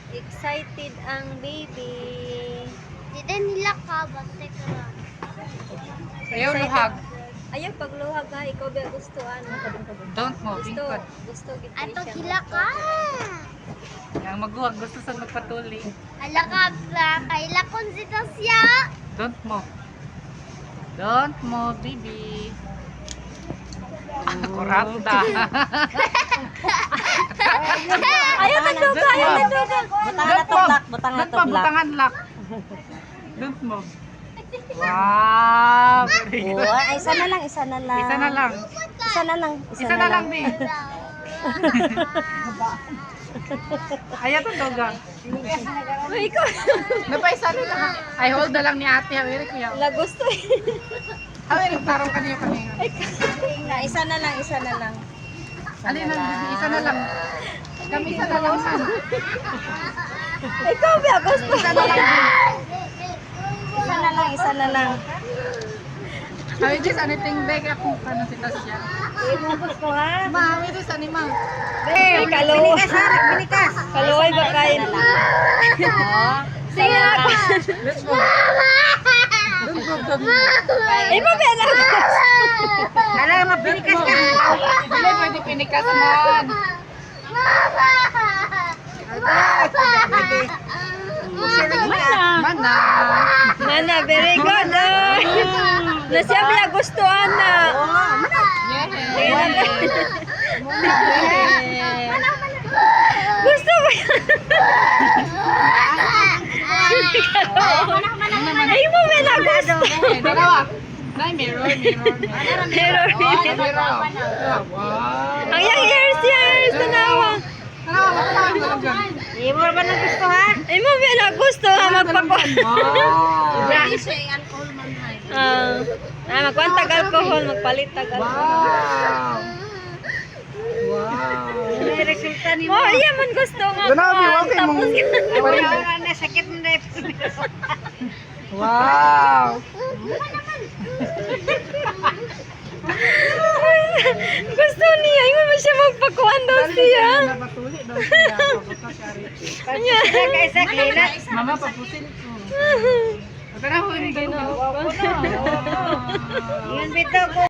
Excited ang baby. Di din nila ka, basta ka lang. Ayaw luhag. Ayaw pagluhag ha, ikaw ba gusto ano? Don't mo, Gusto, bingkot. gusto gid Ay, siya. pag hila ka. Yang magluhag, gusto sa magpatuli. Ala ka ba? Kaila konsita siya. Don't mo. Don't mo, baby. Kuranda. Ayaw na to, ayaw na to. Butang na to, Butangan lak. Don't mo. Wow. Very good. Oh, isa na lang, isa na lang. Isa na lang. Isa na lang, Isa na lang, babe. Ayaw to, doga. Ay, ikaw. Napaisa na lang. Ay, hold na lang ni ate. Hawiri ko yan. La gusto eh. Hawiri, tarong kanina kanina. Isa na lang, isa na lang. Alin lang, baby. Isa na lang. Kami isa na lang, man. Ikaw ba gusto? Isa na lang, babe. Isa na lang, isa na lang. Sabi Jess, anything bag ako paano si Tasya? Imo gusto ha? Mami, Jess, ano ma? Eh, kalo. Binikas. Kaluoy ba kain? Sige ako. Let's go. Don't go, Imo ba na gusto? Kala nga, pinikas ka. Hindi, pwede pinikas man. Mana. Mana, very good. Nasya biya gusto ana. Gusto ba? Ay mo ba na gusto? Dalawa. Nay, mirror. Mirror. Wow. Ang yang ears tanawa. Imo ba na gusto ha? Ay mo ba na gusto ha magpako? Wow. Magkuhan tag alcohol, magpalit tag alcohol. Wow. Wow. May resulta ni mo. Oh, iya man gusto nga. Grabe, okay mo. Tapos na sakit mo na. Wow. Gusto niya, ay mo siya magpakuan daw siya. Napatuli daw siya. Kanya. Mama, papusin ko. Pero ako hindi na. Yan bitaw ko.